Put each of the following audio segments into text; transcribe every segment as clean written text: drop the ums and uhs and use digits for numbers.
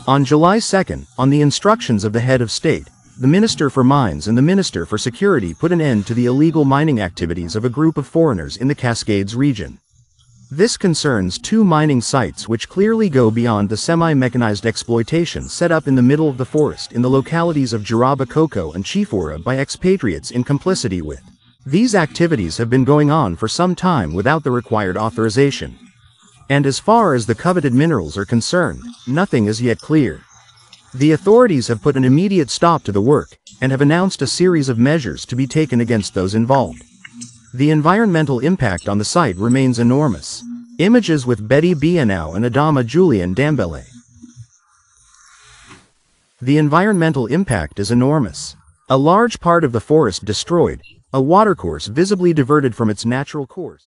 On July 2nd, on the instructions of the head of state, the Minister for Mines and the Minister for Security put an end to the illegal mining activities of a group of foreigners in the Cascades region. This concerns two mining sites which clearly go beyond the semi-mechanized exploitation set up in the middle of the forest in the localities of Jaraba Koko and Chifora by expatriates in complicity with. These activities have been going on for some time without the required authorization. And as far as the coveted minerals are concerned, nothing is yet clear. The authorities have put an immediate stop to the work, and have announced a series of measures to be taken against those involved. The environmental impact on the site remains enormous. Images with Betty Bienau and Adama Julian Dambele. The environmental impact is enormous. A large part of the forest destroyed, a watercourse visibly diverted from its natural course.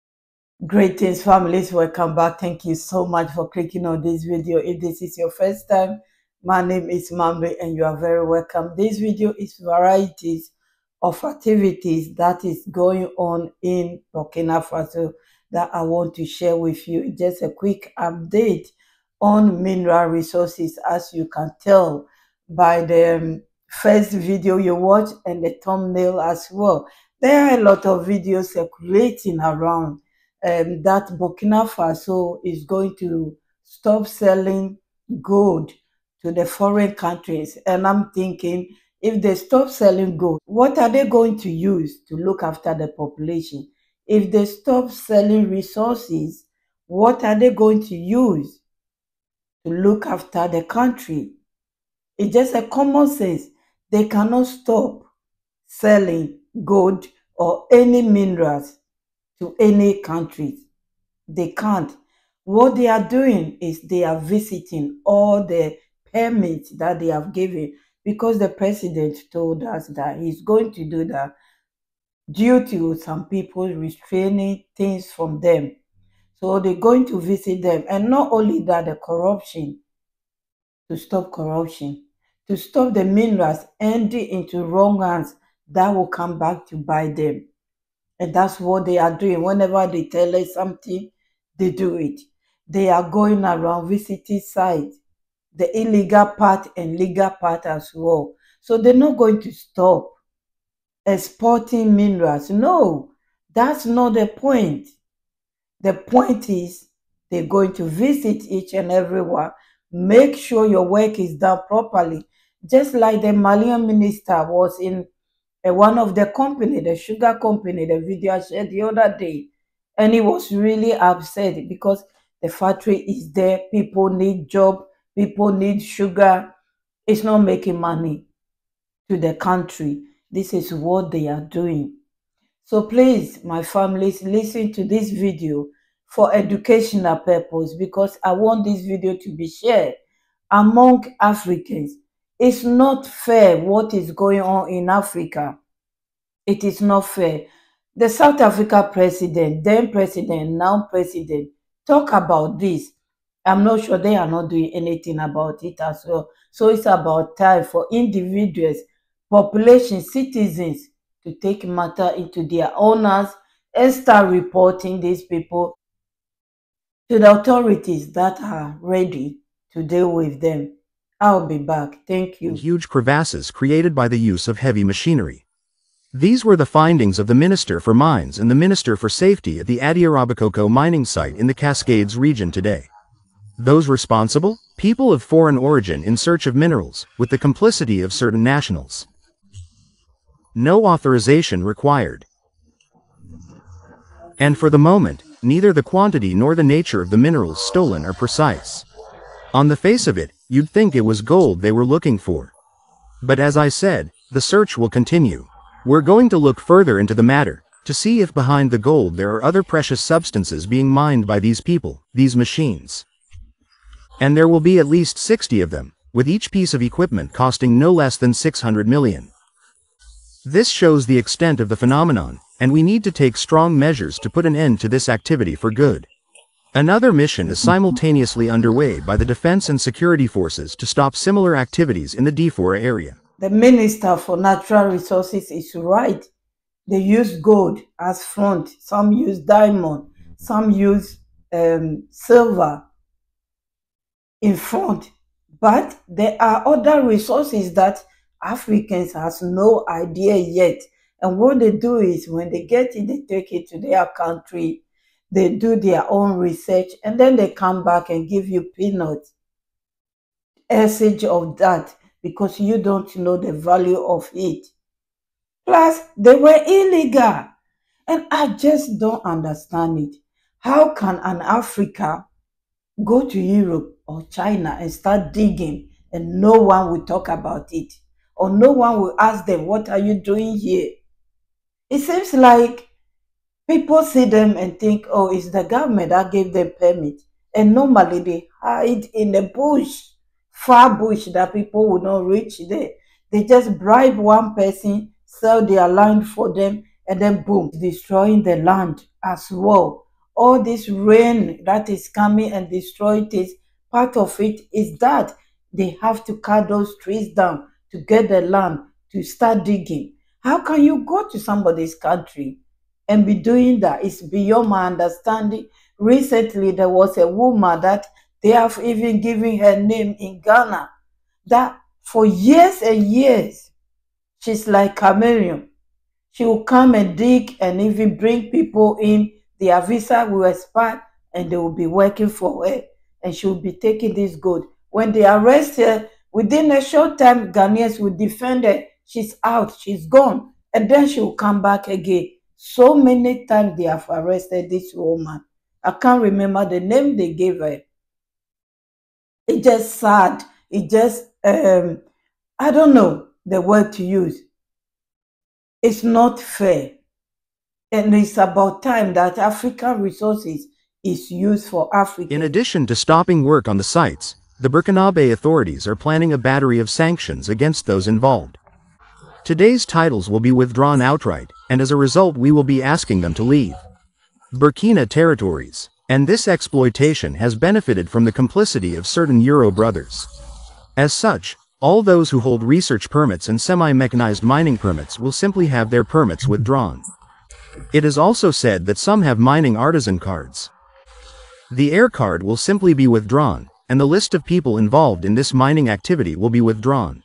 Greetings, families. Welcome back. Thank you so much for clicking on this video. If this is your first time, my name is Mamle and you are very welcome. This video is varieties of activities that is going on in Burkina Faso that I want to share with you. Just a quick update on mineral resources, as you can tell by the first video you watch and the thumbnail as well. There are a lot of videos circulating around that Burkina Faso is going to stop selling gold to the foreign countries. And I'm thinking, if they stop selling gold, what are they going to use to look after the population? If they stop selling resources, what are they going to use to look after the country? It's just a common sense. They cannot stop selling gold or any minerals to any countries. They can't. What they are doing is they are visiting all the permits that they have given, because the president told us that he's going to do that due to some people restraining things from them. So they're going to visit them. And not only that, the corruption, to stop corruption, to stop the minerals ending into wrong hands that will come back to buy them. And that's what they are doing. Whenever they tell us something, they do it. They are going around visiting sites, the illegal part and legal part as well. So they're not going to stop exporting minerals. No, that's not the point. The point is they're going to visit each and every one, make sure your work is done properly. Just like the Malian minister was in one of the company, the sugar company, the video I shared the other day, and he was really upset because the factory is there, people need job, people need sugar. It's not making money to the country. This is what they are doing. So please, my families, listen to this video for educational purpose, because I want this video to be shared among Africans. It's not fair what is going on in Africa. It is not fair. The South Africa president, then president, now president, talk about this. I'm not sure they are not doing anything about it as well. So it's about time for individuals, population, citizens to take matter into their own hands and start reporting these people to the authorities that are ready to deal with them. I'll be back. Thank you. Huge crevasses created by the use of heavy machinery. These were the findings of the Minister for Mines and the Minister for Safety at the Adiarabakoko mining site in the Cascades region today. Those responsible? People of foreign origin in search of minerals, with the complicity of certain nationals. No authorization required. And for the moment, neither the quantity nor the nature of the minerals stolen are precise. On the face of it, you'd think it was gold they were looking for. But as I said, the search will continue. We're going to look further into the matter, to see if behind the gold there are other precious substances being mined by these people, these machines. And there will be at least 60 of them, with each piece of equipment costing no less than 600 million. This shows the extent of the phenomenon, and we need to take strong measures to put an end to this activity for good. Another mission is simultaneously underway by the defense and security forces to stop similar activities in the Difora area. The Minister for Natural Resources is right. They use gold as front. Some use diamond. Some use silver in front. But there are other resources that Africans has no idea yet. And what they do is when they get it, they take it to their country, they do their own research, and then they come back and give you peanuts essence of that because you don't know the value of it. Plus, they were illegal. And I just don't understand it. How can an Africa go to Europe or China and start digging and no one will talk about it? Or no one will ask them, what are you doing here? It seems like people see them and think, oh, it's the government that gave them permit. And normally they hide in the bush, far bush that people will not reach there. They just bribe one person, sell their land for them, and then boom, destroying the land as well. All this rain that is coming and destroying it, part of it is that they have to cut those trees down to get the land to start digging. How can you go to somebody's country and be doing that? It's beyond my understanding. Recently, there was a woman that they have even given her name in Ghana that for years and years, she's like chameleon. She will come and dig and even bring people in. Their visa will expire and they will be working for her and she will be taking this gold. When they arrest her, within a short time, Ghanaians will defend her. She's out, she's gone. And then she will come back again. So many times they have arrested this woman. I can't remember the name they gave her. It's just sad. It just, I don't know the word to use. It's not fair. And it's about time that African resources is used for Africa. In addition to stopping work on the sites, the Burkinabe authorities are planning a battery of sanctions against those involved. Today's titles will be withdrawn outright, and as a result we will be asking them to leave Burkina territories. And this exploitation has benefited from the complicity of certain Euro brothers. As such, all those who hold research permits and semi-mechanized mining permits will simply have their permits withdrawn. It is also said that some have mining artisan cards. The air card will simply be withdrawn, and the list of people involved in this mining activity will be withdrawn.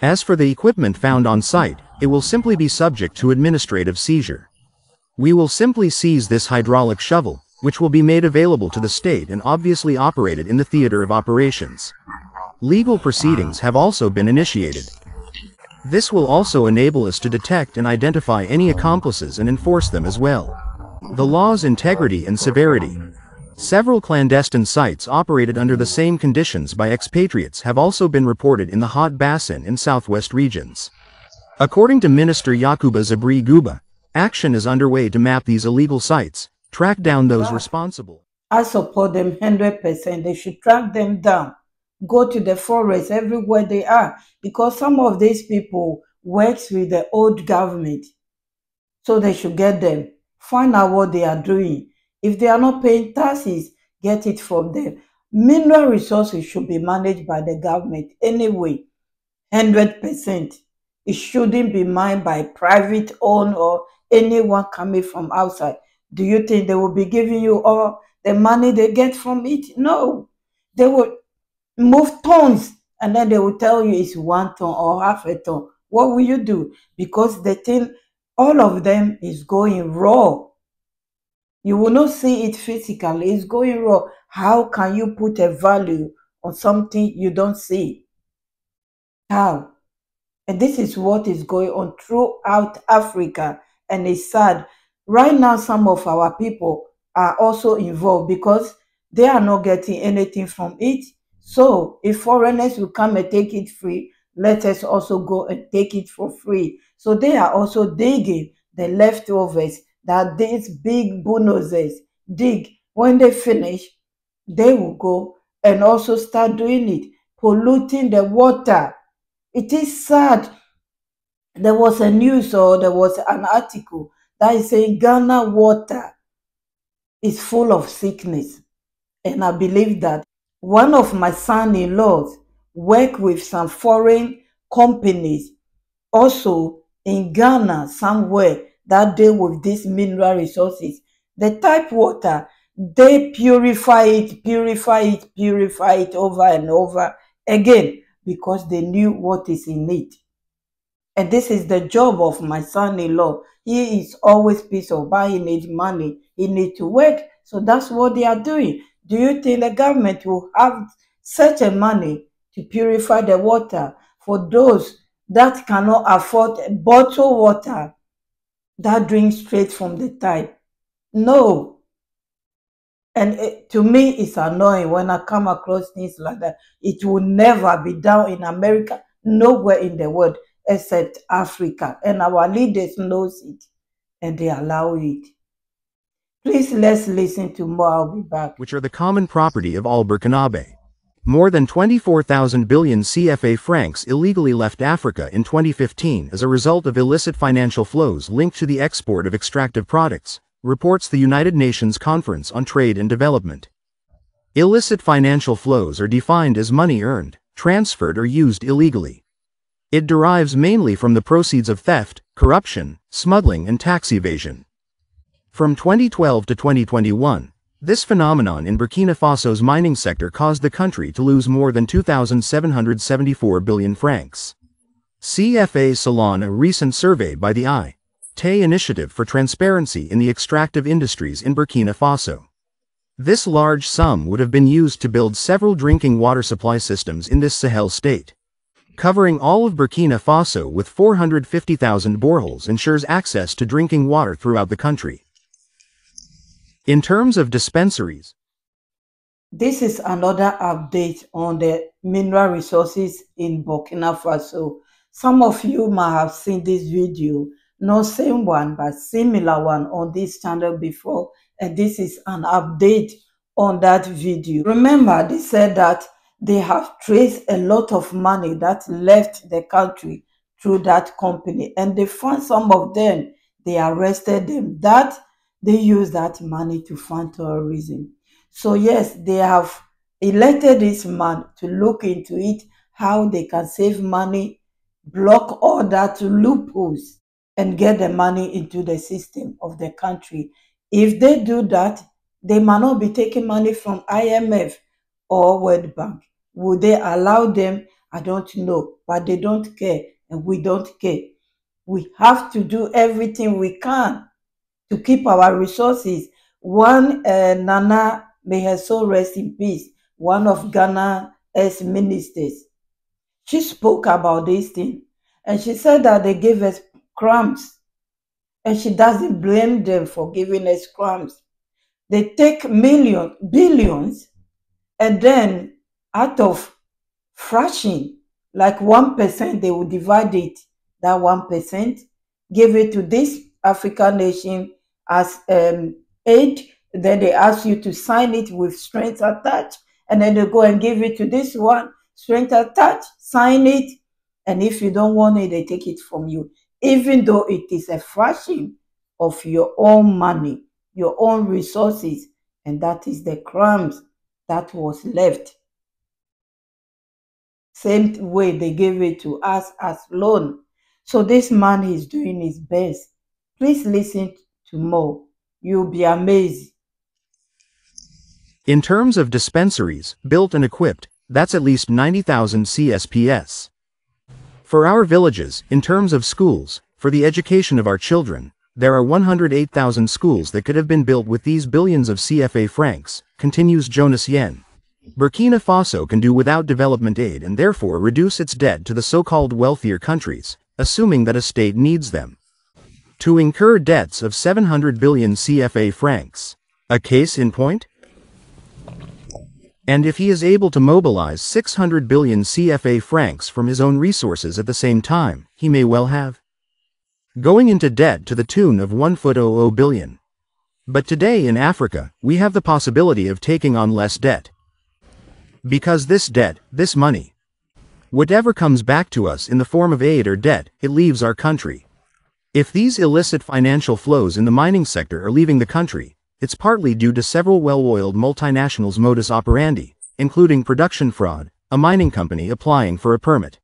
As for the equipment found on site, it will simply be subject to administrative seizure. We will simply seize this hydraulic shovel, which will be made available to the state and obviously operated in the theater of operations. Legal proceedings have also been initiated. This will also enable us to detect and identify any accomplices and enforce them as well. The law's integrity and severity. Several clandestine sites operated under the same conditions by expatriates have also been reported in the hot basin and southwest regions. According to Minister Yakuba Zabri Guba, action is underway to map these illegal sites, track down those responsible. I support them 100%. They should track them down. Go to the forest everywhere they are, because some of these people works with the old government. So they should get them. Find out what they are doing. If they are not paying taxes, get it from them. Mineral resources should be managed by the government anyway, 100%. It shouldn't be mined by private owned or anyone coming from outside. Do you think they will be giving you all the money they get from it? No. They will move tons and then they will tell you it's 1 ton or half a ton. What will you do? Because the thing, all of them is going raw. You will not see it physically. It's going raw. How can you put a value on something you don't see? How? And this is what is going on throughout Africa. And it's sad. Right now, some of our people are also involved because they are not getting anything from it. So if foreigners will come and take it free, let us also go and take it for free. So they are also digging the leftovers that these big bulldozers dig. When they finish, they will go and also start doing it, polluting the water. It is sad. There was a news or there was an article that is saying Ghana water is full of sickness. And I believe that one of my son-in-laws work with some foreign companies also in Ghana somewhere that deal with these mineral resources. The type water, they purify it over and over, Again, because they knew what is in it. And this is the job of my son-in-law. He is always pissed off, but he needs money. He needs to work. So that's what they are doing. Do you think the government will have such a money to purify the water for those that cannot afford bottled water that drink straight from the tap? No. And to me, it's annoying when I come across things like that. It will never be done in America, nowhere in the world except Africa. And our leaders knows it, and they allow it. Please, let's listen to more. I'll be back. Which are the common property of all Burkinabe. More than 24,000 billion CFA francs illegally left Africa in 2015 as a result of illicit financial flows linked to the export of extractive products, reports the United Nations Conference on Trade and Development. Illicit financial flows are defined as money earned, transferred or used illegally. It derives mainly from the proceeds of theft, corruption, smuggling and tax evasion. From 2012 to 2021, this phenomenon in Burkina Faso's mining sector caused the country to lose more than 2,774 billion francs. CFA Salon, a recent survey by the I.T. Initiative for Transparency in the Extractive Industries in Burkina Faso. This large sum would have been used to build several drinking water supply systems in this Sahel state. Covering all of Burkina Faso with 450,000 boreholes ensures access to drinking water throughout the country. In terms of dispensaries, this is another update on the mineral resources in Burkina Faso. Some of you might have seen this video, not same one, but similar one on this channel before, and this is an update on that video. Remember, they said that they have traced a lot of money that left the country through that company, and they found some of them. They arrested them. That they use that money to fund terrorism. So yes, they have elected this man to look into it, how they can save money, block all that loopholes, and get the money into the system of the country. If they do that, they might not be taking money from IMF or World Bank. Would they allow them? I don't know, but they don't care, and we don't care. We have to do everything we can to keep our resources. One, Nana, may her soul rest in peace, one of Ghana's ministers, she spoke about this thing, and she said that they gave us crumbs, and she doesn't blame them for giving us crumbs. They take millions, billions, and then out of fraction, like 1%, they will divide it, that 1%, give it to this African nation as aid. Then they ask you to sign it with strings attached, and then they go and give it to this one, strings attached, sign it, and if you don't want it, they take it from you, even though it is a fraction of your own money, your own resources, and that is the crumbs that was left. Same way they gave it to us as loan. So this man is doing his best. Please listen to more. You'll be amazed. In terms of dispensaries, built and equipped, that's at least 90,000 CSPS. For our villages, in terms of schools, for the education of our children, there are 108,000 schools that could have been built with these billions of CFA francs, continues Jonas Yen. Burkina Faso can do without development aid and therefore reduce its debt to the so-called wealthier countries, assuming that a state needs them to incur debts of 700 billion CFA francs. A case in point? And if he is able to mobilize 600 billion CFA francs from his own resources at the same time, he may well have going into debt to the tune of 100 billion. But today in Africa, we have the possibility of taking on less debt. Because this debt, this money, whatever comes back to us in the form of aid or debt, it leaves our country. If these illicit financial flows in the mining sector are leaving the country, it's partly due to several well-oiled multinationals' modus operandi, including production fraud, a mining company applying for a permit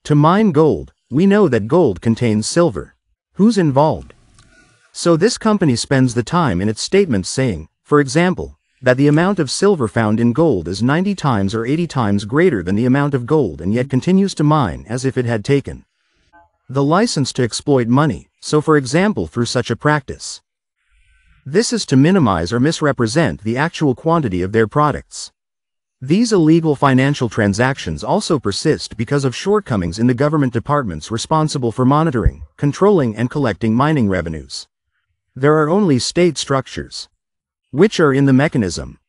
to mine gold. We know that gold contains silver. Who's involved? So this company spends the time in its statements saying, for example, that the amount of silver found in gold is 90 times or 80 times greater than the amount of gold and yet continues to mine as if it had taken the license to exploit money, so for example through such a practice. This is to minimize or misrepresent the actual quantity of their products. These illegal financial transactions also persist because of shortcomings in the government departments responsible for monitoring, controlling and collecting mining revenues. There are only state structures, which are in the mechanism.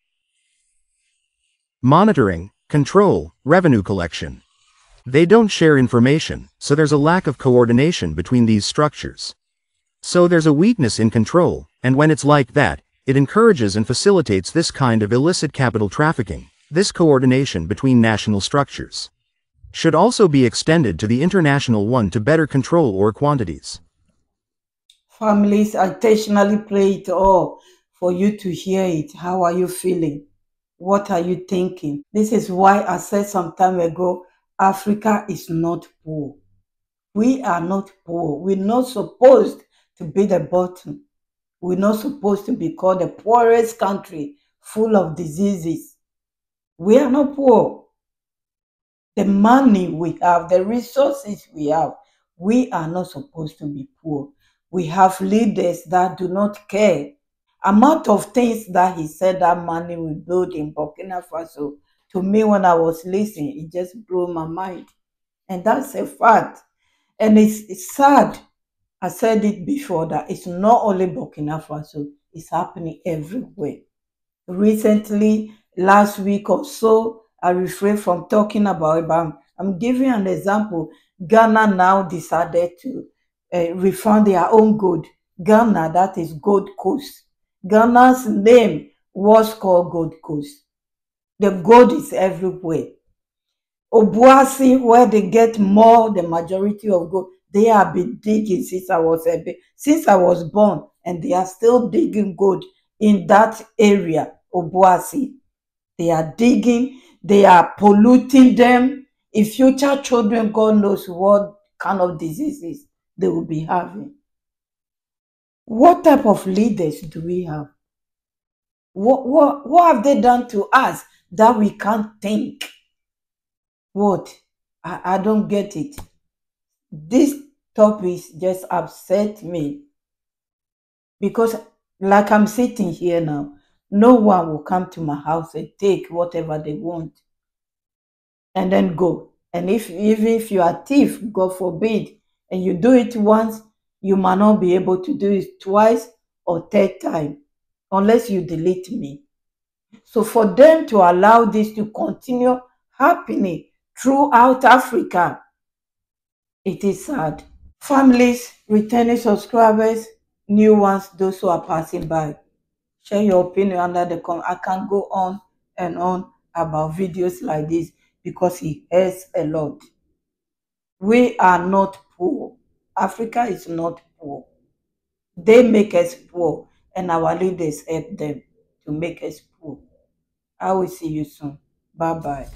Monitoring, control, revenue collection. They don't share information, so there's a lack of coordination between these structures. So there's a weakness in control, and when it's like that, it encourages and facilitates this kind of illicit capital trafficking. This coordination between national structures should also be extended to the international one to better control ore quantities. Families, I intentionally play it all for you to hear it. How are you feeling? What are you thinking? This is why I said some time ago, Africa is not poor. We are not poor. We're not supposed to be the bottom. We're not supposed to be called the poorest country full of diseases. We are not poor. The money we have, the resources we have, we are not supposed to be poor. We have leaders that do not care. Amount of things that he said that money will build in Burkina Faso, to me when I was listening, it just blew my mind. And that's a fact. And it's sad. I said it before that it's not only Burkina Faso, it's happening everywhere. Recently, last week or so, I refrained from talking about it, but I'm giving an example. Ghana now decided to refund their own gold. Ghana, that is Gold Coast. Ghana's name was called Gold Coast. The gold is everywhere. Obuasi, where they get more, the majority of gold, they have been digging since I was born, and they are still digging gold in that area. Obuasi, they are digging, they are polluting them. In future children, God knows what kind of diseases they will be having. What type of leaders do we have? What have they done to us that we can't think? What? I don't get it. This topic just upset me because, like I'm sitting here now, no one will come to my house and take whatever they want and then go. And even if you are a thief, God forbid, and you do it once, you might not be able to do it twice or third time unless you delete me. So for them to allow this to continue happening throughout Africa, it is sad. Families, returning subscribers, new ones, those who are passing by, share your opinion under the comment. I can go on and on about videos like this because it hurts a lot. We are not poor. Africa is not poor. They make us poor, and our leaders help them to make us poor. I will see you soon. Bye-bye.